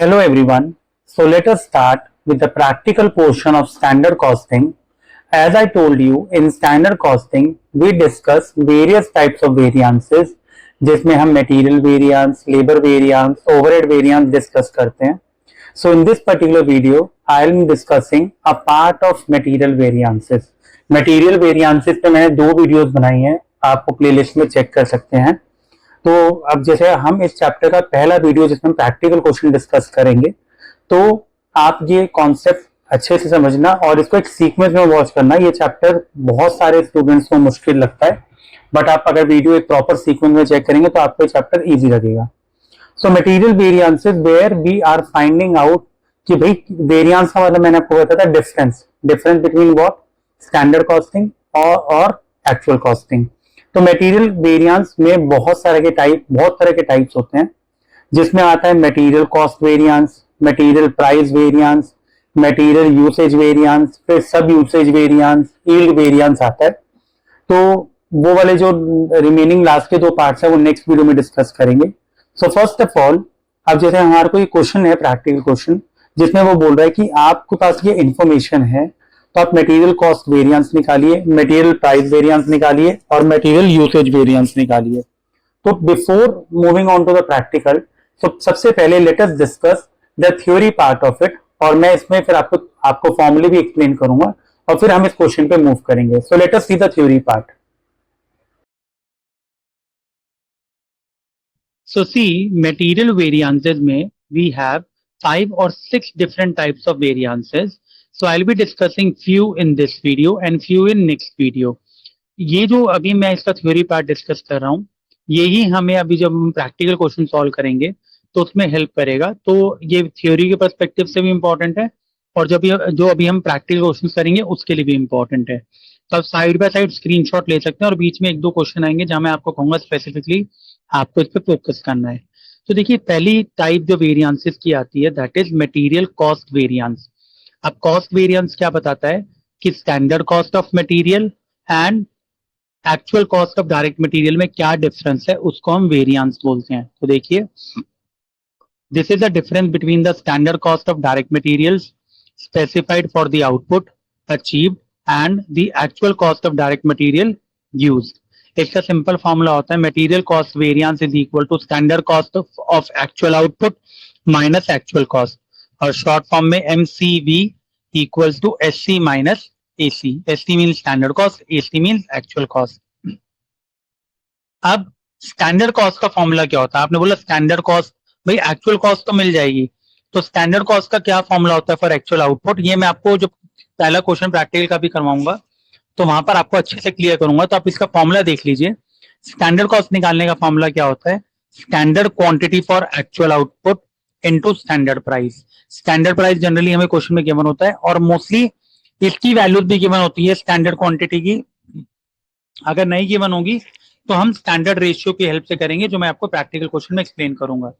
Hello everyone. So let us start with the practical portion of standard costing. As I told you, in standard costing, we discuss various types of variances, जिसमें हम material variance, labor variance, overhead variance discuss करते हैं. So in this particular video, I am discussing a part of material variances. Material variances पे मैंने 2 videos बनाई हैं, आपको playlist में चेक कर सकते हैं. तो अब जैसे हम इस चैप्टर का पहला वीडियो जिसमें हम प्रैक्टिकल क्वेश्चन डिस्कस करेंगे, तो आप ये कॉन्सेप्ट अच्छे से समझना और इसको एक सीक्वेंस में वॉच करना. ये चैप्टर बहुत सारे स्टूडेंट्स को मुश्किल लगता है, बट आप अगर वीडियो एक प्रॉपर सीक्वेंस में चेक करेंगे तो आपको चैप्टर इजी लगेगा. So material variances where we are finding out कि भाई वेरिएंस का मतलब मैंने आपको बताया था difference between what standard costing और एक्चुअल कॉस्टिंग. तो मटेरियल वेरिएंस में बहुत तरह के टाइप्स होते हैं, जिसमें आता है material cost variance, material price variance, material usage variance, फिर सब यूसेज वेरिएंस, यील्ड वेरिएंस आता है. तो वो वाले जो रिमेनिंग लास्ट के 2 पार्ट्स है वो नेक्स्ट वीडियो में डिस्कस करेंगे. सो फर्स्ट ऑफ ऑल, अब जैसे हमारे को ये क्वेश्चन है प्रैक्टिकल क्वेश्चन, जिसमें वो बोल रहा है कि आपके पास ये इंफॉर्मेशन है, तो आप मटेरियल कॉस्ट वेरिएंस निकालिए, मटेरियल प्राइस वेरिएंस निकालिए और मटेरियल यूसेज वेरिएंस निकालिए. तो before moving on to the practical, तो सबसे पहले let us discuss the theory part of it, और मैं इसमें फिर आपको फॉर्मूले भी एक्सप्लेन करूंगा और फिर हम इस क्वेश्चन पे मूव करेंगे. सो let us see the theory part. So see, material variances में we have 5 or 6 different types of variances. So I'll be discussing few in this video and few in next video. ये जो अभी मैं इसका theory part discuss कर रहा हूँ, यही हमें अभी जब हम प्रैक्टिकल क्वेश्चन सॉल्व करेंगे तो उसमें हेल्प करेगा. तो ये थ्योरी के पर्सपेक्टिव से भी इम्पोर्टेंट है और जो अभी हम प्रैक्टिकल क्वेश्चन करेंगे उसके लिए भी इम्पोर्टेंट है. तो आप साइड बाय साइड स्क्रीनशॉट ले सकते हैं और बीच में 1-2 क्वेश्चन आएंगे जहां मैं आपको कहूंगा स्पेसिफिकली आपको इस पर फोकस करना है. तो देखिए, पहली टाइप जो वेरिएंसेस की आती है that is material cost variance. अब कॉस्ट वेरिएंस क्या बताता है कि standard cost of material and actual cost of direct material में क्या डिफरेंस है, उसको हम वेरिएंस बोलते हैं. तो देखिए, this is the difference between the standard cost of direct materials specified for the output achieved and the actual cost of direct material used. इसका सिंपल फॉर्मूला होता है material cost variance is equal to standard cost of actual output minus actual cost, और short form में MCV equals to SC minus AC. SC means standard cost, AC means actual cost. अब standard cost का formula क्या होता है? आपने बोला standard cost, भाई एक्चुअल कॉस्ट तो मिल जाएगी, तो स्टैंडर्ड कॉस्ट का क्या फॉर्मूला होता है फॉर एक्चुअल आउटपुट? ये मैं आपको जो पहला क्वेश्चन प्रैक्टिकल का भी करवाऊंगा तो वहां पर आपको अच्छे से क्लियर करूंगा. तो आप इसका फॉर्मूला देख लीजिए. स्टैंडर्ड कॉस्ट निकालने का फॉर्मूला क्या होता है? Standard quantity for actual output into standard price. Standard price generally हमें क्वेश्चन में गिवन होता है और मोस्टली इसकी वैल्यूज भी गिवन होती है स्टैंडर्ड क्वांटिटी की. अगर नहीं गिवन होगी तो हम स्टैंडर्ड रेशियो की हेल्प से करेंगे, जो मैं आपको प्रैक्टिकल क्वेश्चन में एक्सप्लेन करूंगा.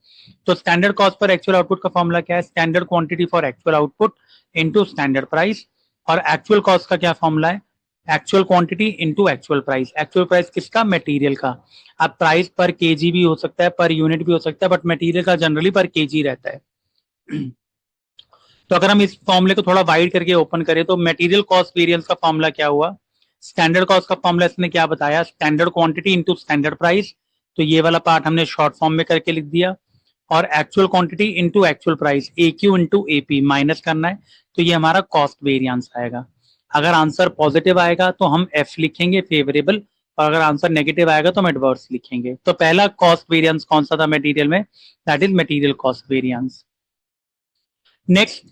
तो standard cost for actual output का फॉर्मूला क्या है? Standard quantity for actual output into standard price. और एक्चुअल कॉस्ट का क्या फॉर्मूला है? Actual quantity into actual price. Actual price किसका? मटेरियल का. अब प्राइस पर केजी भी हो सकता है, पर यूनिट भी हो सकता है, बट मटेरियल का जनरली पर केजी रहता है. तो अगर हम इस फॉर्मूले को थोड़ा वाइड करके ओपन करें तो मटेरियल कॉस्ट वेरिएंस का फॉर्मूला क्या हुआ? स्टैंडर्ड कॉस्ट का फॉर्मूला इसने क्या बताया? Standard quantity into standard price. तो ये वाला पार्ट हमने शॉर्ट फॉर्म में करके लिख दिया. और actual quantity into actual price, AQ into AP minus करना है, तो ये हमारा कॉस्ट वेरिएंस आएगा. अगर आंसर पॉजिटिव आएगा तो हम F लिखेंगे फेवरेबल, और अगर आंसर नेगेटिव आएगा तो हम एडवर्स लिखेंगे. तो पहला कॉस्ट वेरिएंस कौन सा था मटेरियल में? That is material cost variance. Next,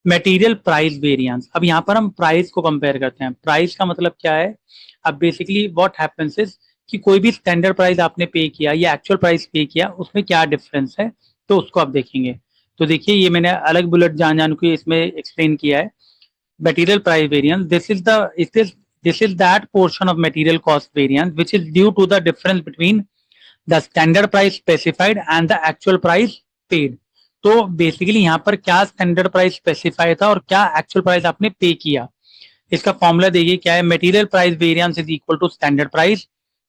material price variance. अब यहाँ पर हम प्राइस को कंपेयर करते हैं. प्राइस का मतलब क्या है? अब बेसिकली व्हाट हैपेंस इज कि कोई भी स्टैंडर्ड प्राइस आपने पे किया या एक्चुअल प्राइस पे किया, उसमें क्या डिफरेंस है, तो उसको आप देखेंगे. तो देखिए, ये मैंने अलग बुलेट जान के इसमें एक्सप्लेन किया है. Material price variance, this is that portion of material cost variance which is due to the difference between the standard price specified and the actual price paid. तो बेसिकली यहाँ पर क्या स्टैंडर्ड प्राइस स्पेसिफाई था और क्या actual price आपने पे किया, इसका फॉर्मूला देखिए क्या है. Material price variance is equal to standard price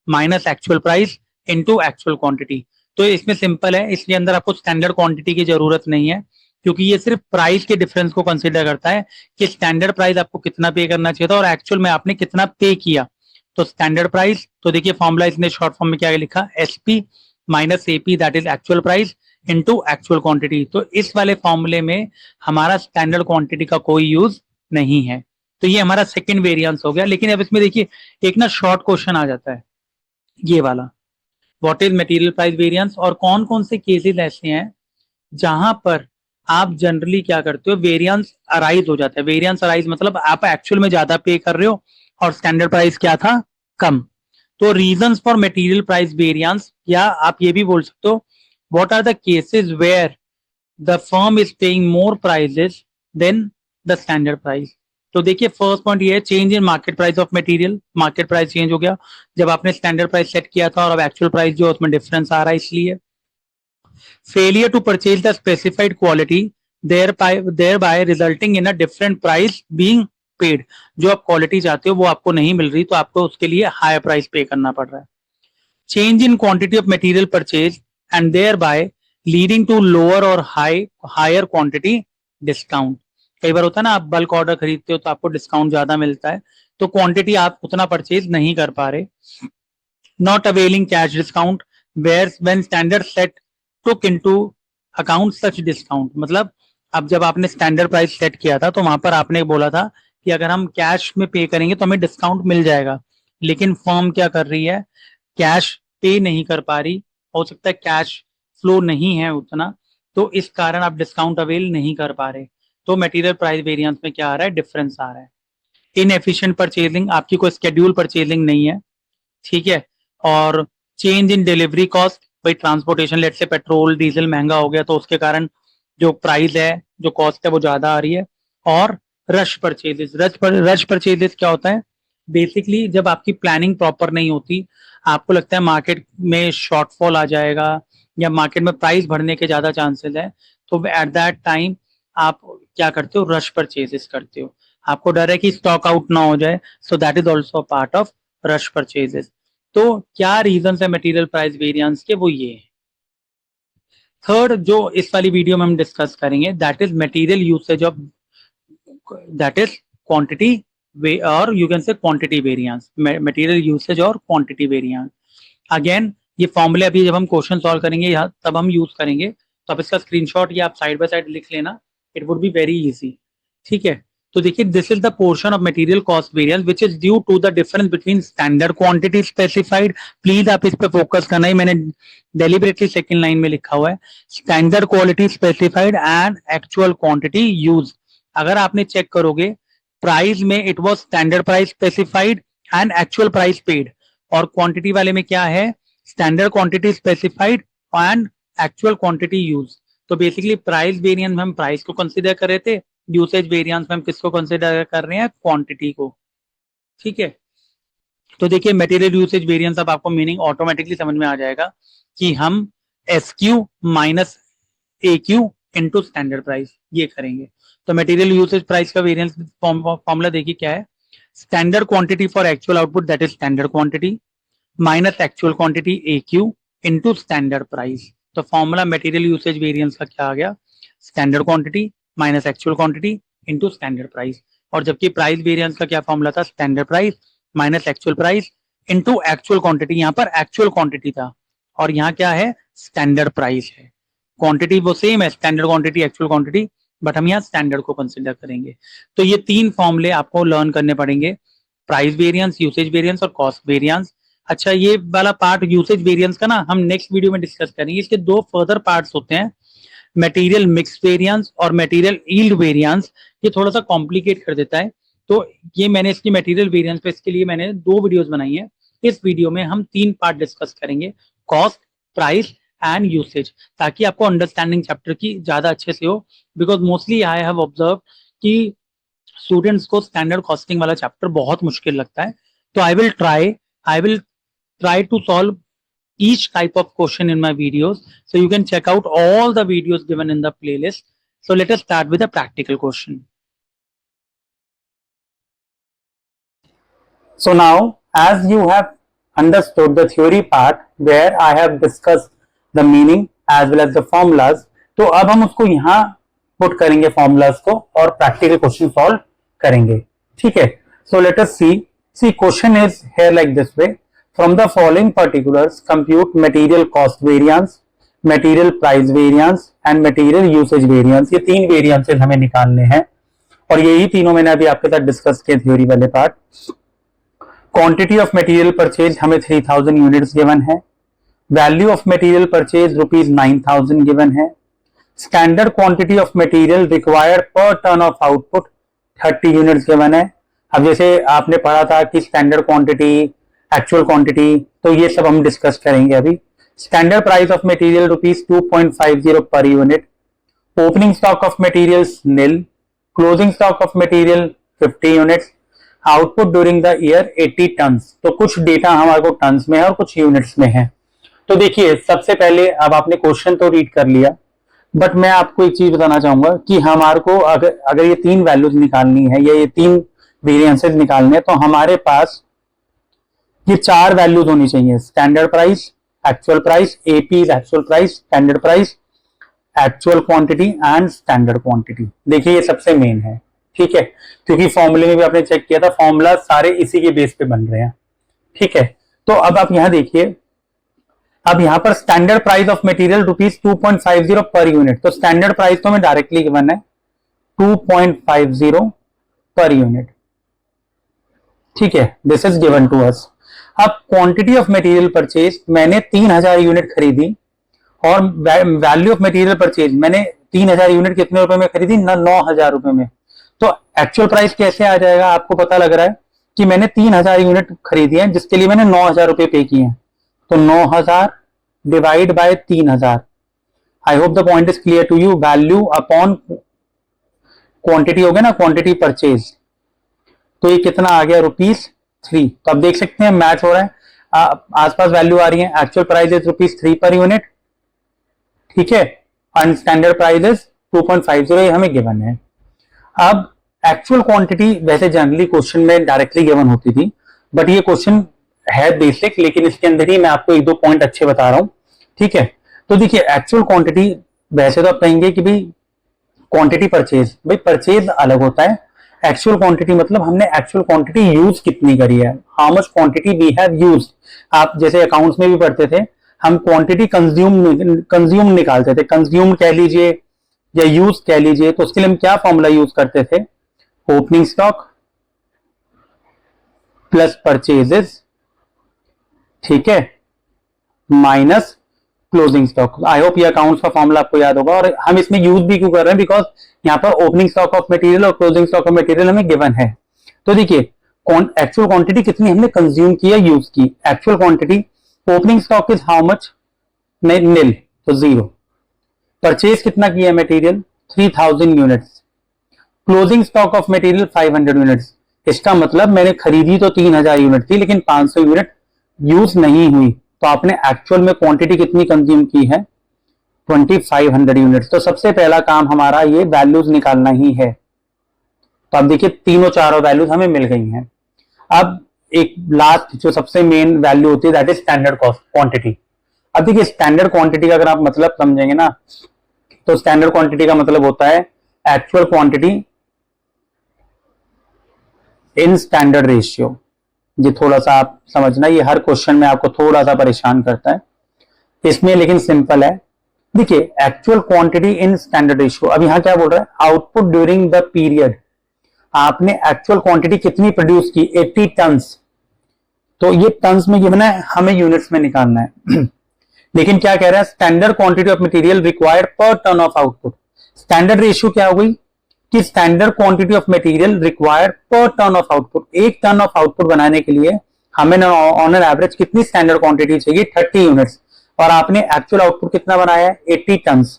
minus actual price into actual quantity. तो इसमें सिंपल है, इसके अंदर आपको स्टैंडर्ड क्वांटिटी की जरूरत नहीं है, क्योंकि ये सिर्फ प्राइस के डिफरेंस को कंसीडर करता है कि स्टैंडर्ड प्राइस आपको कितना पे करना चाहिए था और एक्चुअल में आपने कितना पे किया। तो स्टैंडर्ड प्राइस, तो देखिए फॉर्मूला इसने शॉर्ट फॉर्म में क्या लिखा, SP minus AP that is actual price into actual quantity. तो इस वाले फॉर्मूले में हमारा स्टैंडर्ड क्वांटिटी का कोई यूज नहीं है। तो ये हमारा सेकंड वेरिएंस हो गया। लेकिन अब इसमें देखिए एक ना शॉर्ट क्वेश्चन आ जाता है, ये वाला, what is material price variance, और कौन कौन से केसेस ऐसे हैं जहां पर आप जनरली क्या करते हो, वेरिएंस अराइज हो जाता है। वेरिएंस अराइज मतलब आप एक्चुअल में ज्यादा पे कर रहे हो और स्टैंडर्ड प्राइस क्या था, कम। तो reasons for material price variance, या आप ये भी बोल सकते हो what are the cases where the firm is paying more prices then the standard price. तो देखिए फर्स्ट पॉइंट ये है, change in market price of material. Market price change हो गया जब आपने स्टैंडर्ड प्राइस सेट किया था और अब एक्चुअल प्राइस जो उसमें डिफरेंस आ रहा है इसलिए। Failure to purchase the specified quality thereby resulting in a different price being paid। जो आप क्वालिटी चाहते हो वो आपको नहीं मिल रही, तो आपको उसके लिए हायर प्राइस पे करना पड़ रहा है। Change in quantity of material purchase and thereby leading to lower और हायर क्वांटिटी डिस्काउंट। कई बार होता है ना, आप बल्क ऑर्डर खरीदते हो तो आपको डिस्काउंट ज्यादा मिलता है, तो क्वांटिटी आप उतना परचेज नहीं कर पा रहे। Not availing cash discount where when standard set took into account such discount. मतलब अब जब आपने स्टैंडर्ड प्राइस सेट किया था तो वहां पर आपने बोला था कि अगर हम कैश में पे करेंगे तो हमें डिस्काउंट मिल जाएगा, लेकिन फर्म क्या कर रही है, कैश पे नहीं कर पा रही, हो सकता है कैश फ्लो नहीं है उतना, तो इस कारण आप डिस्काउंट अवेल नहीं कर पा रहे। तो मटेरियल प्राइस वेरिएंस में क्या आ रहा है, डिफरेंस आ रहा है। इनएफिशिएंट परचेजिंग, आपकी कोई स्केड्यूल परचेजिंग नहीं है, ठीक है। और चेंज इन डिलीवरी कॉस्ट, भाई ट्रांसपोर्टेशन लेट से पेट्रोल डीजल महंगा हो गया तो उसके कारण जो प्राइस है, जो कॉस्ट है वो ज्यादा आ रही है। और रश परचेजेस, रश परचेजेस क्या होता है, बेसिकली जब आपकी प्लानिंग प्रॉपर नहीं होती, आपको लगता है मार्केट में शॉर्टफॉल आ जाएगा या मार्केट में प्राइस बढ़ने के ज्यादा चांसेस है, तो एट दैट टाइम आप क्या करते हो, रश परचेजेस करते हो। आपको डर है कि स्टॉक आउट ना हो जाए, so that is also part of rush purchases. तो क्या रीजन है मटेरियल प्राइस वेरिएंस के, वो ये है। थर्ड जो इस वाली वीडियो में हम डिस्कस करेंगे that is material usage of, that is quantity और you can say quantity variance, material usage और क्वांटिटी वेरिएंस। अगेन ये फॉर्मूले अभी जब हम क्वेश्चन सॉल्व करेंगे यहाँ तब हम यूज करेंगे, तो आप इसका स्क्रीनशॉट या आप साइड बाय साइड लिख लेना, it would be very easy, ठीक है। तो देखिए this is the portion of material cost variance which is due to the difference between standard quantity specified. Please आप इस पे फोकस करना ही, मैंने डेलिबरेटली सेकंड लाइन में लिखा हुआ है, standard quality specified and actual quantity use. अगर आपने चेक करोगे प्राइस में it was standard price specified and actual price paid, और क्वांटिटी वाले में क्या है, standard quantity specified and actual quantity use. तो बेसिकली प्राइस वेरिएंस में हम प्राइस को कंसीडर कर रहे थे, यूसेज वेरिएंस में हम किसको कंसीडर कर रहे हैं, क्वांटिटी को, ठीक है। तो देखिए मटेरियल यूसेज वेरिएंस, अब आपको मीनिंग ऑटोमेटिकली समझ में आ जाएगा कि हम एस क्यू माइनस ए क्यू इंटू स्टैंडर्ड प्राइस ये करेंगे। तो मटेरियल यूसेज प्राइस का वेरिएंस फॉर्मूला देखिए क्या है, standard quantity for actual output that is standard quantity minus actual quantity A Q into standard price. तो फॉर्मूला मटेरियल यूसेज वेरिएंस का क्या आ गया, standard quantity minus actual quantity into standard price. और जबकि price variance का क्या formula था, standard price minus actual price into actual quantity. यहाँ पर एक्चुअल क्वांटिटी था और यहाँ क्या है, स्टैंडर्ड प्राइस है। क्वांटिटी वो सेम है, standard quantity actual quantity, but हम यहाँ स्टैंडर्ड को कंसिडर करेंगे। तो ये तीन फॉर्मूले आपको लर्न करने पड़ेंगे, प्राइस वेरिएंस, यूसेज वेरिएंस और कॉस्ट वेरिएंस। अच्छा ये वाला पार्ट यूसेज वेरिएंस का ना हम नेक्स्ट वीडियो में डिस्कस करेंगे। इसके दो फर्दर पार्ट्स होते हैं, मटेरियल मिक्स वेरिएंस और मटेरियल यील्ड वेरिएंस। ये थोड़ा सा कॉम्प्लिकेट कर देता है, तो ये मैंने इसकी मटेरियल वेरिएंस पे इसके लिए मैंने दो वीडियोस बनाई है। इस वीडियो में हम तीन पार्ट डिस्कस करेंगे, कॉस्ट, प्राइस एंड यूसेज, ताकि आपको अंडरस्टैंडिंग चैप्टर की ज्यादा अच्छे से हो। Because mostly I have observe कि स्टूडेंट्स को स्टैंडर्ड कॉस्टिंग वाला चैप्टर बहुत मुश्किल लगता है। तो I will try to solve each type of question in my videos, so you can check out all the videos given in the playlist. So let us start with a practical question. So now, as you have understood the theory part where I have discussed the meaning as well as the formulas. तो अब हम उसको यहाँ put करेंगे formulas को और practical question solve करेंगे, ठीक है। So let us see question is here like this way, from the following particulars compute material cost variance, material price variance and material usage variance. ये तीन वेरिएंसेस हमें निकालने हैं और यही तीनों मैंने अभी आपके साथ डिस्कस किए थ्योरी वाले part. Quantity of material purchase हमें 3000 यूनिट्स गिवन है, value of material purchase rupees 9000 given है, standard quantity of material required per ton of output 30 units given है। अब जैसे आपने पढ़ा था कि स्टैंडर्ड क्वांटिटी, एक्चुअल क्वांटिटी, तो ये सब हम डिस्कस करेंगे अभी। Standard price of material rupees 2.50 per unit, opening stock of materials nil, closing stock of material 50 units, output during the year 80 tons. तो कुछ डेटा हमारे को टन्स में है और कुछ यूनिट्स में है। तो देखिए सबसे पहले अब आपने क्वेश्चन तो रीड कर लिया, बट मैं आपको एक चीज बताना चाहूंगा कि हमारे को अगर ये तीन वैल्यूज निकालनी है या ये तीन वेरिएंसेस निकालने हैं तो हमारे पास ये चार वैल्यूज होनी चाहिए, standard price, actual price, AP actual price, standard price, actual quantity and standard quantity. देखिए ये सबसे मेन है, ठीक है, क्योंकि फॉर्मूले में भी आपने चेक किया था, फॉर्मूला सारे इसी के बेस पे बन रहे हैं, ठीक है। तो अब आप यहां देखिए, अब यहां पर standard price of material rupees 2.50 per unit, तो स्टैंडर्ड प्राइस तो हमें डायरेक्टली गिवन है 2.50 पर यूनिट, ठीक है, this is given to us. अब क्वांटिटी ऑफ मटेरियल परचेज मैंने 3000 यूनिट खरीदी और वैल्यू ऑफ मटेरियल परचेज मैंने 3000 यूनिट कितने रुपए में खरीदी ना, 9000 रुपए में। तो एक्चुअल प्राइस कैसे आ जाएगा, आपको पता लग रहा है कि मैंने 3000 यूनिट खरीदी है जिसके लिए मैंने 9000 रुपए पे किए हैं, तो 9000 divide by 3000। I hope the point is clear to you. Value upon quantity हो गया ना, क्वांटिटी परचेज, तो ये कितना आ गया ₹3। तो आप देख सकते हैं मैच हो रहा है, आसपास वैल्यू आ रही है। एक्चुअल प्राइस इज ₹3 पर यूनिट, ठीक है, एंड स्टैंडर्ड प्राइस इज 2.50, ये हमें गिवन है। अब एक्चुअल क्वांटिटी वैसे जनरली क्वेश्चन में डायरेक्टली गिवन होती थी, बट ये क्वेश्चन है बेसिक, लेकिन इसके अंदर ही मैं आपको एक दो पॉइंट अच्छे बता रहा हूं, ठीक है। तो देखिए एक्चुअल क्वांटिटी, वैसे तो आप कहेंगे कि भाई क्वांटिटी परचेज, भाई परचेज अलग होता है, एक्चुअल क्वांटिटी मतलब हमने एक्चुअल क्वांटिटी यूज कितनी करी है, how much quantity we have use. आप जैसे अकाउंट्स में भी पढ़ते थे, हम क्वांटिटी कंज्यूम निकालते थे, कंज्यूम कह लीजिए या यूज कह लीजिए, तो उसके लिए हम क्या फॉर्मूला यूज करते थे, ओपनिंग स्टॉक प्लस परचेजेस, ठीक है, minus closing stock. I hope ये अकाउंट्स का फॉर्मूला आपको याद होगा, और हम इसमें यूज भी क्यों कर रहे हैं, बिकॉज यहाँ पर ओपनिंग स्टॉक ऑफ मटेरियल और क्लोजिंग स्टॉक ऑफ मटेरियल हमें गिवन है। तो देखिए एक्चुअल क्वांटिटी कितनी हमने कंज्यूम किया, यूज की। Actual quantity, opening stock is how much, nil, तो 0। परचेज कितना किया material, 3000 units, closing stock of material 500 units. इसका मतलब मैंने खरीदी तो 3000 यूनिट थी, लेकिन 500 यूनिट यूज नहीं हुई, तो आपने एक्चुअल में क्वांटिटी कितनी कंज्यूम की है, 2500 यूनिट्स। तो सबसे पहला काम हमारा ये वैल्यूज निकालना ही है। तो अब देखिए तीनों चारों वैल्यूज हमें मिल गई हैं। अब एक लास्ट जो सबसे मेन वैल्यू होती है, that is standard cost quantity. अब देखिए स्टैंडर्ड क्वांटिटी का अगर आप मतलब समझेंगे ना, तो स्टैंडर्ड क्वांटिटी का मतलब होता है actual quantity in standard ratio. ये थोड़ा सा आप समझना, ये हर क्वेश्चन में आपको थोड़ा सा परेशान करता है इसमें, लेकिन सिंपल है। देखिए actual quantity in standard ratio, अब यहां क्या बोल रहा है, आउटपुट ड्यूरिंग द पीरियड। आपने एक्चुअल क्वांटिटी कितनी प्रोड्यूस की, 80 टन्स। तो ये टन्स में गिवन है, हमें यूनिट्स में निकालना है। लेकिन क्या कह रहा है, standard quantity of material required per ton of output. Standard ratio क्या हो गई कि standard quantity of material required per ton of output. एक टन ऑफ आउटपुट बनाने के लिए हमें ऑन एन एवरेज कितनी स्टैंडर्ड क्वांटिटी चाहिए, 30 यूनिट्स, और आपने एक्चुअल आउटपुट कितना बनाया है, 80 टन्स।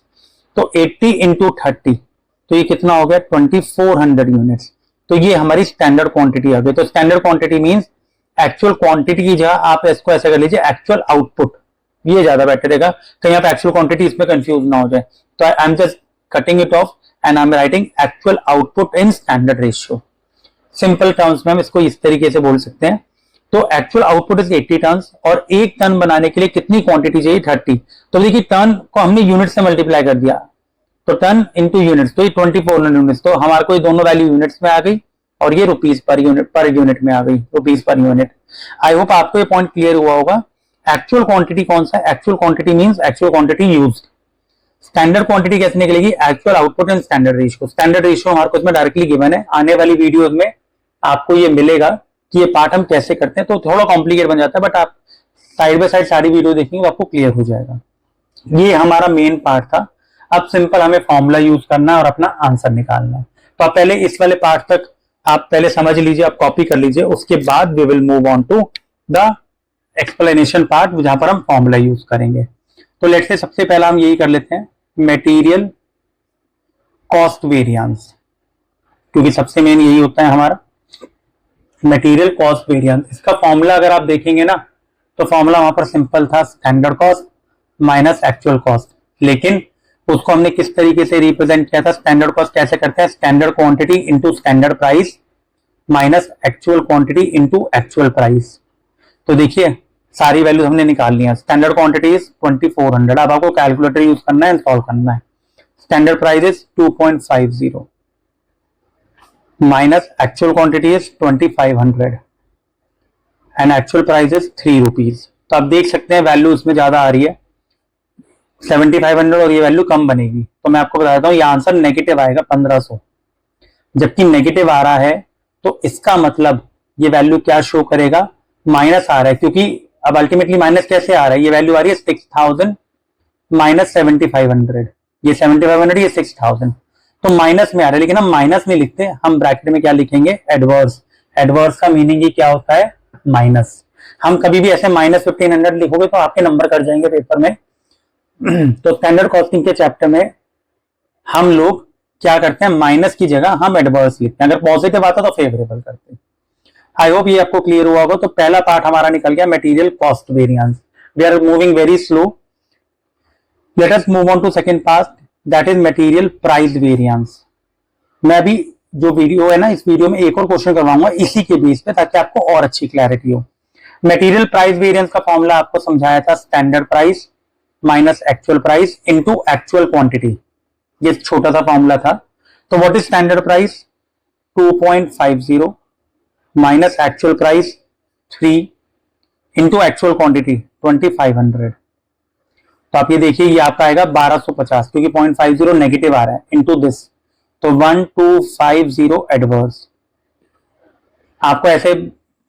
तो 80 इंटू 30, तो ये कितना हो गया, 2400 यूनिट्स। तो ये हमारी स्टैंडर्ड क्वांटिटी आ गई। तो standard quantity means actual quantity की जगह आप इसको ऐसे कर लीजिए एक्चुअल आउटपुट, ये ज्यादा बेटर रहेगा, कहीं आप एक्चुअल क्वांटिटी इसमें कंफ्यूज ना हो जाए। तो I am just cutting it of and I am writing actual output in standard ratio. Simple terms में हम इसको इस तरीके से बोल सकते हैं तो एक्चुअल आउटपुट इज 80 टन और एक टन बनाने के लिए कितनी क्वांटिटी चाहिए 30। तो देखिए टन को हमने यूनिट से मल्टीप्लाई कर दिया, तो टन इंटू यूनिट्स, तो ये 2400 यूनिट्स, तो हमारे को ये दोनों वैल्यू यूनिट्स में आ गई और ये रुपीज पर यूनिट में आ गई, rupees per unit. I hope आपको ये पॉइंट क्लियर हुआ होगा। एक्चुअल क्वांटिटी कौन सा है? Actual quantity means actual quantity used. Standard quantity कैसे निकलेगी? Actual output and standard ratio. Standard ratio हमारे को इसमें डायरेक्टली गिवन है, आने वाली वीडियोस में आपको ये मिलेगा कि ये पार्ट हम कैसे करते हैं, तो थोड़ा कॉम्प्लिकेट बन जाता है, बट आप साइड बाय साइड सारी वीडियो देखेंगे तो आपको क्लियर हो जाएगा। ये हमारा मेन पार्ट था। अब सिंपल हमें फॉर्मूला यूज करना है और अपना आंसर निकालना है। तो आप पहले इस वाले पार्ट तक आप पहले समझ लीजिए, आप कॉपी कर लीजिए, उसके बाद we will move on to the explanation part जहां पर हम फॉर्मूला यूज करेंगे। तो लेट्स से सबसे पहला हम यही कर लेते हैं, मटेरियल कॉस्ट वेरिएंस, क्योंकि सबसे मेन यही होता है हमारा मटेरियल कॉस्ट वेरिएंस। इसका फॉर्मूला अगर आप देखेंगे ना, तो फॉर्मूला वहां पर सिंपल था, standard cost minus actual cost, लेकिन उसको हमने किस तरीके से रिप्रेजेंट किया था? स्टैंडर्ड कॉस्ट कैसे करते हैं? Standard quantity into standard price minus actual quantity into actual price. तो देखिए सारी वैल्यूज हमने निकाल लिया। स्टैंडर्ड क्वांटिटी इज 2400, अब आपको कैलकुलेटर यूज करना है, सॉल्व करना है। Standard price is 2.50 minus actual quantity is 2500 and actual price is 3 rupees. तो आप देख सकते हैं वैल्यू इसमें ज्यादा आ रही है 7500 और ये वैल्यू कम बनेगी। तो मैं आपको बता देता हूँ ये आंसर नेगेटिव आएगा 1500, जबकि नेगेटिव आ रहा है तो इसका मतलब ये वैल्यू क्या शो करेगा? माइनस आ रहा है, क्योंकि अब अल्टीमेटली माइनस कैसे आ रहा है? ये वैल्यू आ रही है 6000 माइनस 7500, ये 7500 ये 6000, तो माइनस में आ रहा है। लेकिन हम माइनस नहीं लिखते, हम ब्रैकेट में क्या लिखेंगे? एडवर्स। एडवर्स का मीनिंग ही क्या होता है? माइनस। हम कभी भी ऐसे माइनस 1500 लिखोगे तो आपके नंबर कट जाएंगे पेपर में। तो स्टैंडर्ड कॉस्टिंग के चैप्टर में हम लोग क्या करते हैं? माइनस की जगह हम एडवर्स लिखते हैं, अगर पॉजिटिव आता तो फेवरेबल करते हैं। आई होप ये आपको क्लियर हुआ होगा। तो पहला पार्ट हमारा निकल गया, material cost variance. We are moving very slow. Let us move on to second part, that is material price variance. मैं अभी जो वीडियो है ना, इस वीडियो में एक और क्वेश्चन करवाऊंगा इसी के बेस पे, ताकि आपको और अच्छी क्लैरिटी हो। मटेरियल प्राइस वेरिएंस का फॉर्मूला आपको समझाया था, standard price minus actual price into actual quantity, ये छोटा सा फॉर्मूला था। तो what is standard price? 2.50 minus actual price 3 into actual quantity 2500। तो आप ये देखिए ये आपका आएगा 1250, क्योंकि 0.50 नेगेटिव आ रहा है, इंटू दिस, तो 1250 एडवर्स। आपको ऐसे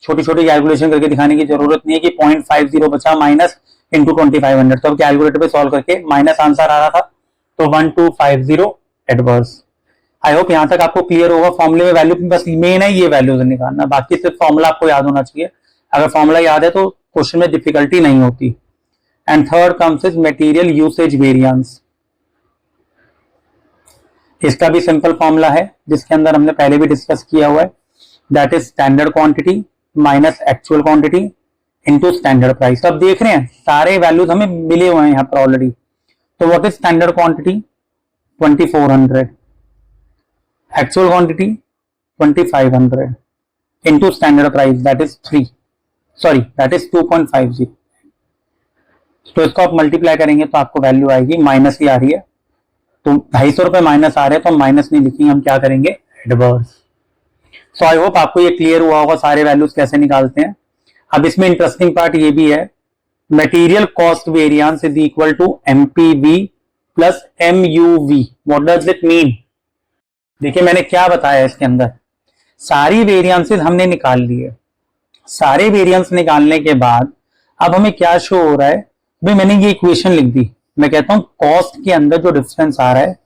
छोटी छोटी कैलकुलेशन करके दिखाने की जरूरत नहीं है कि 0.50 बचा माइनस इंटू 2500। तो अब कैलकुलेटर पे सॉल्व करके माइनस आंसर आ रहा था, तो 1250 एडवर्स। आई होप यहां तक आपको क्लियर होगा। फॉर्मूले में वैल्यू बस मेन है ये वैल्यूज निकालना, बाकी सिर्फ फॉर्मूला आपको याद होना चाहिए। अगर फॉर्मूला याद है तो क्वेश्चन में डिफिकल्टी नहीं होती। And third comes is material usage variance. इसका भी सिंपल फॉर्मूला है जिसके अंदर हमने पहले भी डिस्कस किया हुआ है, that is standard quantity minus actual quantity into standard price. अब देख रहे हैं सारे वैल्यूज हमें मिले हुए हैं यहाँ पर ऑलरेडी। तो what is standard quantity? 2400, actual quantity 2500 into standard price that is 2.50। तो इसको आप मल्टीप्लाई करेंगे तो आपको वैल्यू आएगी, माइनस ही आ रही है, तो 250 रुपए माइनस आ रहे हैं, तो हम माइनस नहीं लिखेंगे, हम क्या करेंगे? एडवर्स। सो आई होप आपको ये क्लियर हुआ होगा सारे वैल्यूज कैसे निकालते हैं। अब इसमें इंटरेस्टिंग पार्ट ये भी है, material cost variance is equal to MPV plus MUV. What does it mean? देखिए मैंने क्या बताया इसके अंदर, सारी वेरिएंसेस हमने निकाल लिए। सारे वेरिएंस निकालने के बाद अब हमें क्या शो हो रहा है? भाई मैंने ये इक्वेशन लिख दी, मैं कहता हूं कॉस्ट के अंदर जो डिफरेंस आ रहा है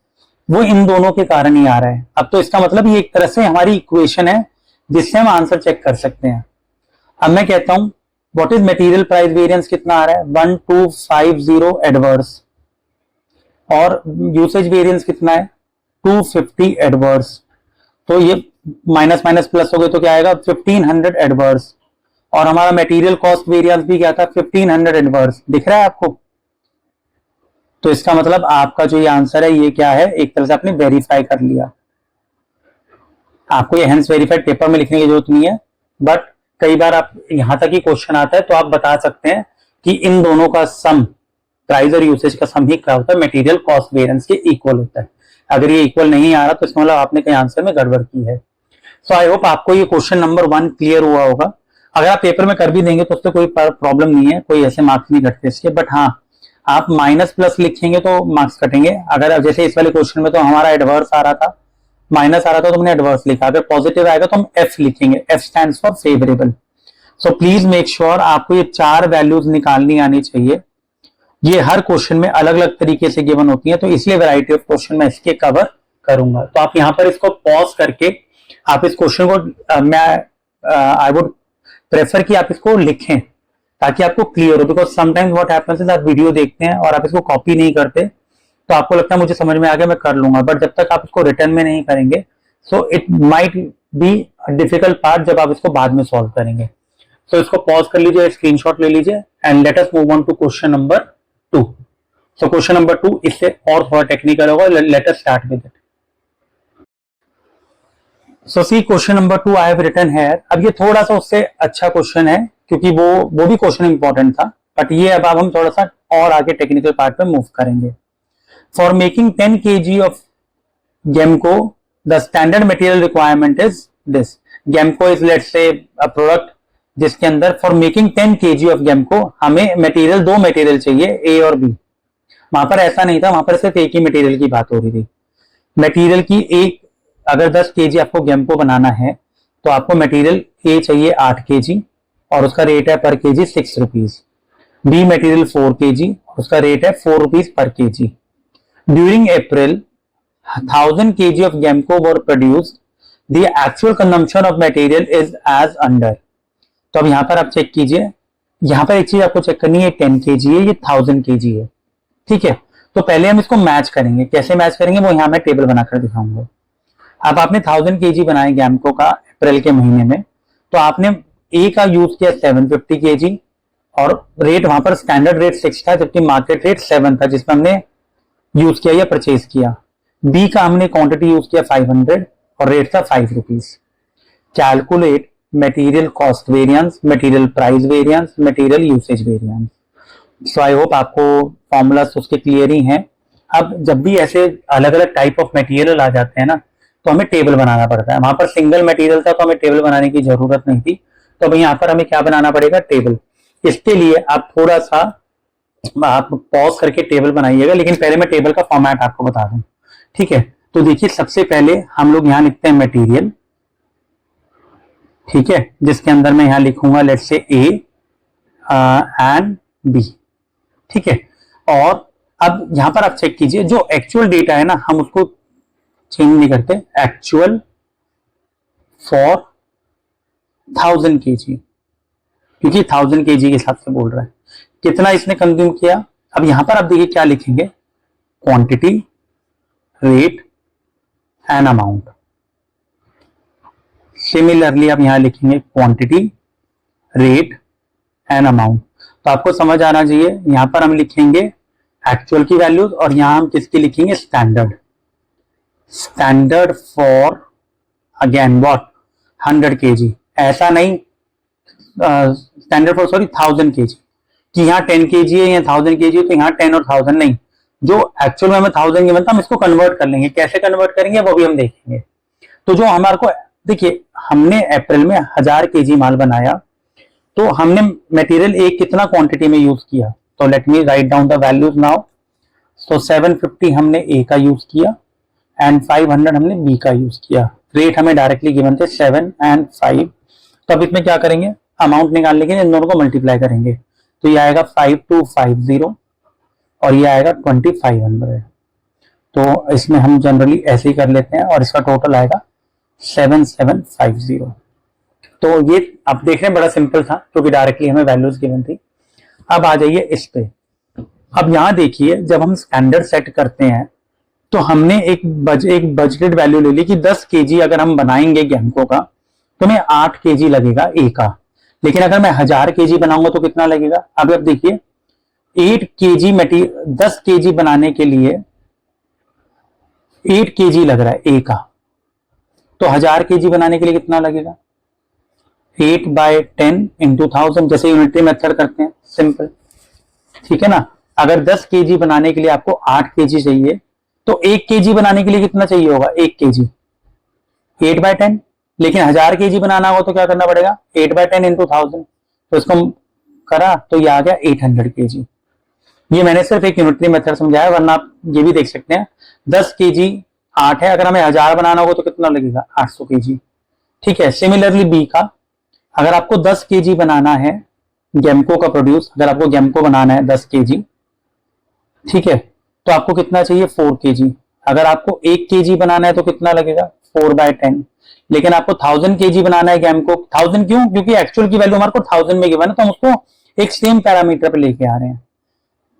वो इन दोनों के कारण ही आ रहा है। अब तो इसका मतलब ये एक तरह से हमारी इक्वेशन है जिससे हम आंसर चेक कर सकते हैं। अब मैं कहता हूं what is material price variance, कितना आ रहा है? 1250 एडवर्स, और यूसेज वेरिएंस कितना है? 250 एडवर्स। तो ये माइनस माइनस प्लस हो गए तो क्या आएगा? 1500 एडवर्स। और हमारा मटेरियल कॉस्ट वेरिएंस भी क्या था? 1500 एडवर्स। दिख रहा है आपको? तो इसका मतलब आपका जो ये आंसर है ये क्या है? एक तरह से आपने वेरीफाई कर लिया। आपको ये हेंस वेरीफाइड पेपर में लिखने की जरूरत नहीं है, बट कई बार आप यहां तक ही क्वेश्चन आता है तो आप बता सकते हैं कि इन दोनों का सम, प्राइस और यूसेज का सम ही क्या होता है, मटेरियल कॉस्ट वेरिएंस के इक्वल होता है। अगर ये इक्वल नहीं आ रहा तो इसका मतलब आपने कहीं आंसर में गड़बड़ की है। सो आई होप आपको ये क्वेश्चन नंबर 1 क्लियर हुआ होगा। अगर आप पेपर में कर भी देंगे तो उससे कोई प्रॉब्लम नहीं है, कोई ऐसे मार्क्स नहीं कटते इसके, बट हाँ आप माइनस प्लस लिखेंगे तो मार्क्स कटेंगे। अगर जैसे इस वाले क्वेश्चन में तो हमारा एडवर्स आ रहा था, माइनस आ रहा था तो हमने एडवर्स लिखा, अगर पॉजिटिव आएगा तो हम एफ लिखेंगे, F stands for favourable. So please make sure आपको ये 4 वैल्यूज निकालनी आनी चाहिए। ये हर क्वेश्चन में अलग अलग तरीके से गिवन होती है, तो इसलिए वैरायटी ऑफ क्वेश्चन मैं इसके कवर करूंगा। तो आप यहां पर इसको पॉज करके आप इस क्वेश्चन को मैं आई वुड प्रेफर कि आप इसको लिखें ताकि आपको क्लियर हो, because sometimes what happens is आप वीडियो देखते हैं और आप इसको कॉपी नहीं करते तो आपको लगता है मुझे समझ में आ गया मैं कर लूंगा, बट जब तक आप इसको रिटर्न में नहीं करेंगे so it might be difficult part जब आप इसको बाद में सॉल्व करेंगे। सो इसको पॉज कर लीजिए, स्क्रीनशॉट ले लीजिए and let us move on to question number 2। So question number 2 इससे और थोड़ा टेक्निकल होगा, let us start with it. So see question number 2 I have written here. अब ये थोड़ा सा उससे अच्छा क्वेश्चन है क्योंकि वो भी क्वेश्चन इंपॉर्टेंट था, बट ये अब हम थोड़ा सा और आगे टेक्निकल पार्ट पे मूव करेंगे। For making 10 kg of Gamco the standard material requirement is this. Gamco is let's say a product जिसके अंदर फॉर मेकिंग 10 kg ऑफ गेमको हमें मटेरियल, 2 मटेरियल चाहिए ए और बी। वहां पर ऐसा नहीं था, वहां पर सिर्फ एक ही मटेरियल की बात हो रही थी। मटेरियल की एक, अगर 10 kg आपको गेमको बनाना है तो आपको मटेरियल ए चाहिए 8 kg और उसका रेट है per KG 6 rupees. B material 4 kg और उसका रेट है 4 rupees per KG. During April 1000 kg of Gemco were produced. The actual consumption of material is as under. तो अब यहां पर आप चेक कीजिए, यहां पर एक चीज आपको चेक करनी है, 10 kg है, ये 1000 kg है, ठीक है। तो पहले हम इसको मैच करेंगे, कैसे मैच करेंगे वो यहां मैं टेबल बनाकर दिखाऊंगा। अब आपने 1000 kg बनाए गैमको का अप्रैल के महीने में, तो आपने ए का यूज किया 750 kg और रेट वहां पर स्टैंडर्ड रेट 6 था जबकि मार्केट रेट 7 था जिसमें हमने यूज किया या परचेज किया। बी का हमने क्वांटिटी यूज किया 500 और रेट था 5 rupees. Calculate material cost variance, material price variance, material usage variance. So I hope आपको फॉर्मूलास उसके क्लियर ही हैं। अब जब भी ऐसे अलग अलग टाइप ऑफ मटेरियल आ जाते हैं ना तो हमें टेबल बनाना पड़ता है। वहां पर सिंगल मटेरियल था तो हमें टेबल बनाने की जरूरत नहीं थी, तो अभी यहाँ पर हमें क्या बनाना पड़ेगा, टेबल। इसके लिए आप थोड़ा सा आप पॉज करके टेबल बनाइएगा, लेकिन पहले मैं टेबल का फॉर्मेट आपको बता दूं, ठीक है। तो देखिए सबसे पहले हम लोग यहां लिखते हैं मटेरियल, ठीक है, जिसके अंदर मैं यहां लिखूंगा let's say A and B, ठीक है। और अब यहां पर आप चेक कीजिए जो एक्चुअल डेटा है ना हम उसको चेंज नहीं करते, एक्चुअल फॉर 1000 kg, क्योंकि 1000 kg के हिसाब से बोल रहा है कितना इसने कंज्यूम किया। अब यहां पर आप देखिए क्या लिखेंगे, quantity, rate and amount. Similarly आप यहां लिखेंगे क्वांटिटी, रेट एंड अमाउंट। तो आपको समझ आना चाहिए, यहां पर हम लिखेंगे एक्चुअल की वैल्यूज और यहां हम किसकी लिखेंगे, standard. Standard for again what 100 kg, ऐसा नहीं स्टैंडर्ड फॉर 1000 kg कि यहाँ 10 kg है या 1000 kg है तो यहाँ 10 और 1000 नहीं, जो एक्चुअल में हमें 1000 गिवन था हम इसको कन्वर्ट कर लेंगे। कैसे कन्वर्ट करेंगे वो भी हम देखेंगे। तो जो हमारे को देखिए हमने अप्रैल में 1000 kg माल बनाया तो हमने मटेरियल एक कितना क्वांटिटी में यूज किया, तो let me write down the values now. So 750 हमने ए का यूज किया एंड 500 हमने बी का यूज किया। रेट हमें डायरेक्टली गिवन थे 7 एंड 5। तो अब इसमें क्या करेंगे, अमाउंट निकालने के लिए इन दोनों को मल्टीप्लाई करेंगे, तो ये आएगा 5250 और ये आएगा 2500। तो इसमें हम जनरली ऐसे ही कर लेते हैं और इसका टोटल आएगा 7750। तो ये आप देख रहे हैं बड़ा सिंपल था क्योंकि डायरेक्टली हमें वैल्यूज गिवन थी। अब आ जाइए इस पे। अब यहां देखिए जब हम स्टैंडर्ड सेट करते हैं तो हमने एक बजटेड वैल्यू ले ली कि 10 kg अगर हम बनाएंगे गेमको का तो हमें 8 kg लगेगा ए का, लेकिन अगर मैं 1000 kg बनाऊंगा तो कितना लगेगा। अब आप देखिए 8 kg मटेरियल 10 kg बनाने के लिए 8 kg लग रहा है ए का, तो 1000 kg बनाने के लिए कितना लगेगा, 8/10 इंटू 1000, जैसे यूनिटरी मेथड करते हैं, सिंपल, ठीक है ना। अगर 10 केजी बनाने के लिए आपको 8 केजी चाहिए, तो 1 केजी बनाने के लिए कितना चाहिए होगा, 1 केजी, 8/10। लेकिन 1000 केजी बनाना हो तो क्या करना पड़ेगा, 8/10 इंटू 1000। तो इसको करा तो ये आ गया 800 केजी। ये मैंने सिर्फ एक यूनिटरी मेथड समझाया, वरना आप ये भी देख सकते हैं 10 केजी 8 है, अगर हमें 1000 बनाना होगा तो कितना लगेगा, 800 केजी, ठीक है। सिमिलरली बी का, अगर आपको 10 केजी बनाना है गेमको का प्रोड्यूस, अगर आपको गेमको बनाना है 10 केजी, ठीक है, तो आपको कितना चाहिए, 4 केजी। अगर आपको 1 केजी बनाना है तो कितना लगेगा, 4/10। लेकिन आपको 1000 केजी बनाना है गेमको, 1000 क्यों, क्योंकि एक्चुअल की वैल्यू हमारे को 1000 में गिवन है, तो हम उसको एक सेम पैरामीटर पे लेके आ रहे हैं।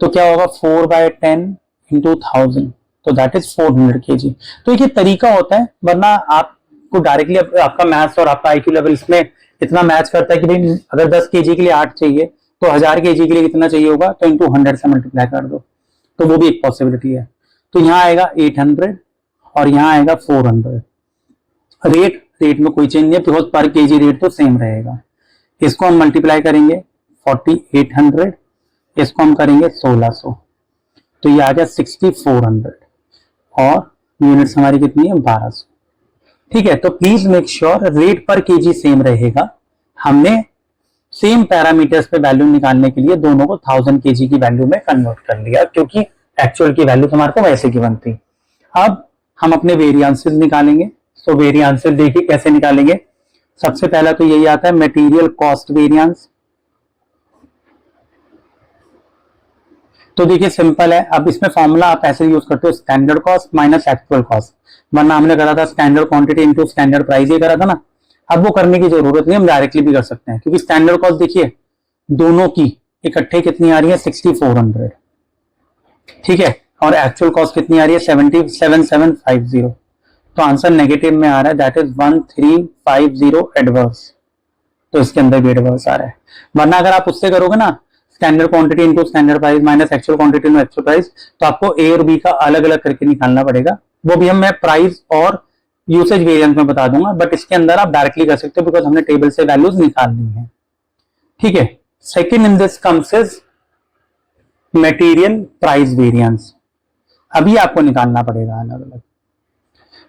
तो क्या होगा, 4/10 इंटू 1000, तो दैट इज 400 केजी। तो ये तरीका होता है, वरना आपको डायरेक्टली आपका मैथ्स और आपका आईक्यू लेवल इसमें इतना मैच करता है कि भाई अगर 10 केजी के लिए 8 चाहिए तो 1000 केजी के लिए कितना चाहिए होगा, तो इंटू 100 से मल्टीप्लाई कर दो, तो वो भी एक पॉसिबिलिटी है। तो यहाँ आएगा 800 और यहाँ आएगा 400। रेट में कोई चेंज नहीं है, बिकॉज पर केजी रेट तो सेम रहेगा। इसको हम मल्टीप्लाई करेंगे 4800, इसको हम करेंगे 1600, तो ये आ गया 6400 और यूनिट्स हमारी कितनी है, 1200, ठीक है। तो प्लीज मेक श्योर रेट पर केजी सेम रहेगा। हमने सेम पैरामीटर्स पे वैल्यू निकालने के लिए दोनों को 1000 केजी की वैल्यू में कन्वर्ट कर लिया, क्योंकि एक्चुअल की वैल्यू तो हमारे को वैसे की बनती। अब हम अपने वेरिएंसेस निकालेंगे। सो वेरिएंसेस देखिए कैसे निकालेंगे। सबसे पहला तो यही आता है मटेरियल कॉस्ट वेरिएंस। तो देखिए सिंपल है, अब इसमें फॉर्मूला आप ऐसे यूज करते हो, standard cost minus actual cost, वरना हमने करा था standard quantity into standard price, ये करा था ना। अब वो करने की जरूरत नहीं, हम डायरेक्टली भी कर सकते हैं, क्योंकि स्टैंडर्ड कॉस्ट देखिए दोनों की इकट्ठे कितनी आ रही है, 6400, ठीक है, और एक्चुअल कॉस्ट कितनी आ रही है, 7750। तो आंसर नेगेटिव में आ रहा है, दैट इज 1350 एडवर्स। तो इसके अंदर भी एडवर्स आ रहा है, वरना अगर आप उससे करोगे ना, standard quantity into standard price minus actual quantity into actual price, तो आपको ए और बी का अलग अलग करके निकालना पड़ेगा। वो भी हम मैं प्राइस और यूसेज वेरिएंस में बता दूंगा, बट इसके अंदर आप डायरेक्टली कर सकते हो, बिकॉज हमने टेबल से वैल्यूज निकालनी है, ठीक है। Second in this comes is material price variance. अभी आपको निकालना पड़ेगा अलग अलग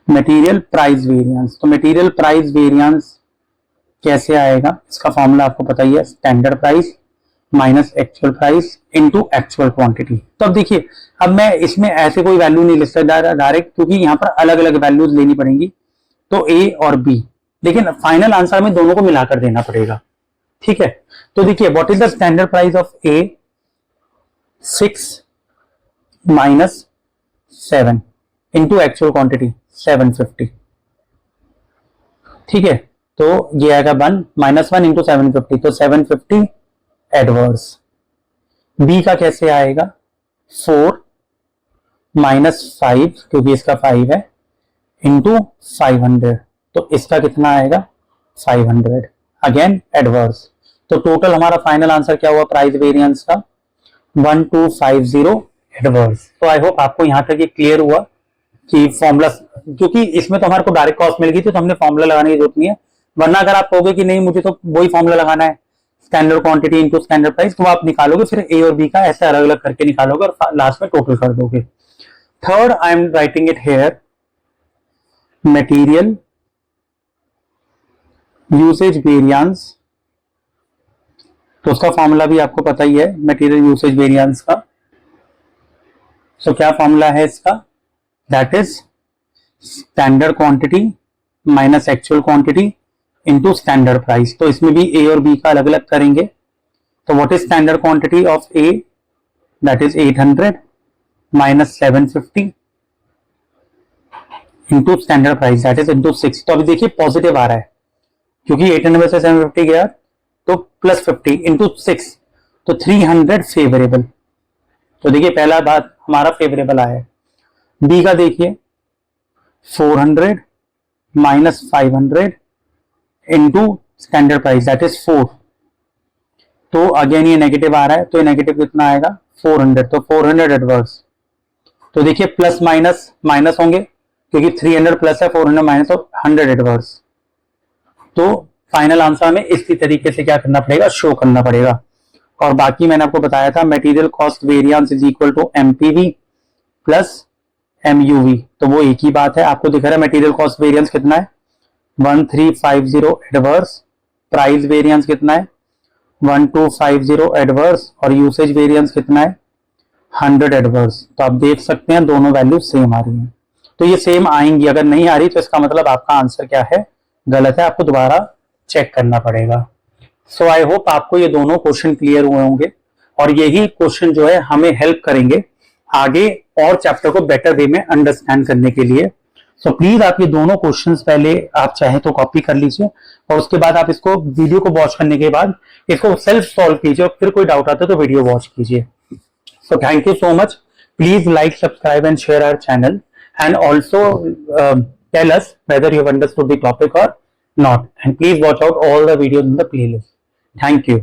मटेरियल प्राइस वेरिएंस। तो मटेरियल प्राइस वेरिएंस कैसे आएगा, इसका फॉर्मूला आपको पता ही है, standard price minus actual price into actual quantity. तो अब देखिए, अब मैं इसमें ऐसे कोई वैल्यू नहीं लिख सकता डायरेक्ट, क्योंकि यहाँ पर अलग अलग वैल्यूज लेनी पड़ेंगी, तो ए और बी, लेकिन फाइनल आंसर में दोनों को मिलाकर देना पड़ेगा, ठीक है। तो देखिए what is the standard price of A, 6 minus 7 into actual quantity 750, ठीक है। तो ये आएगा 1 माइनस 1 इंटू 750, तो 750 एडवर्स। बी का कैसे आएगा, 4 माइनस 5, क्योंकि इसका 5 है, इंटू 500, तो इसका कितना आएगा, 500, अगेन एडवर्स। तो टोटल हमारा फाइनल आंसर क्या हुआ प्राइस वेरिएंस का, 1250 एडवर्स। तो आई होप आपको यहां तक ये क्लियर हुआ कि फॉर्मूला, क्योंकि इसमें तो हमारे को डायरेक्ट कॉस्ट मिल गई थी, तो हमने फॉर्मूला लगाने की जरूरत नहीं है। वरना अगर आप कहोगे कि नहीं मुझे तो वही फॉर्मूला लगाना है, standard quantity into standard price, तो आप निकालोगे फिर ए और बी का ऐसे अलग अलग करके निकालोगे और लास्ट में टोटल कर दोगे। Third, I am writing it here, material usage variance. तो उसका फॉर्मूला भी आपको पता ही है, मटेरियल यूसेज वेरिएंस का। सो क्या फॉर्मूला है इसका, that is standard quantity minus actual quantity into standard price. तो इसमें भी ए और बी का अलग अलग करेंगे। तो what is standard quantity of A, that is 800 minus 750 into standard price, that is into 6। तो अभी देखिए पॉजिटिव आ रहा है, क्योंकि 800 से 750 गया तो प्लस 50 इंटू 6, तो 300 फेवरेबल। तो देखिए पहला बात हमारा फेवरेबल आया है। बी का देखिए 400 minus 500 into standard price, that is 4। तो अगेन ये नेगेटिव आ रहा है, तो ये नेगेटिव कितना आएगा, 400, तो 400 एडवर्स। तो देखिए प्लस माइनस माइनस होंगे, क्योंकि 300 प्लस है, 400 माइनस, तो 100 एडवर्स। तो फाइनल आंसर हमें इसी तरीके से क्या करना पड़ेगा, शो करना पड़ेगा। और बाकी मैंने आपको बताया था material cost variance is equal to MPV plus MUV, तो वो एक ही बात है। आपको दिख रहा है मटेरियल कॉस्ट वेरिएंस कितना है 1350 एडवर्स, प्राइस वेरिएंस कितना है 1250 एडवर्स, और यूसेज वेरिएंस कितना है 100 एडवर्स। तो आप देख सकते हैं दोनों वैल्यू सेम आ रही हैं, तो ये सेम आएंगी। अगर नहीं आ रही तो इसका मतलब आपका आंसर क्या है, गलत है, आपको दोबारा चेक करना पड़ेगा। सो आई होप आपको ये दोनों क्वेश्चन क्लियर हुए होंगे, और यही क्वेश्चन जो है हमें हेल्प करेंगे आगे और चैप्टर को बेटर वे में अंडरस्टैंड करने के लिए। सो प्लीज आप ये दोनों क्वेश्चंस पहले आप चाहे तो कॉपी कर लीजिए, और उसके बाद आप इसको वीडियो को वॉच करने के बाद इसको सेल्फ सॉल्व कीजिए, और फिर कोई डाउट आता है तो वीडियो वॉच कीजिए। So thank you so much. Please like, subscribe and share our channel, and also tell us whether you have understood the topic or not, and please watch out all the videos in the playlist. Thank you.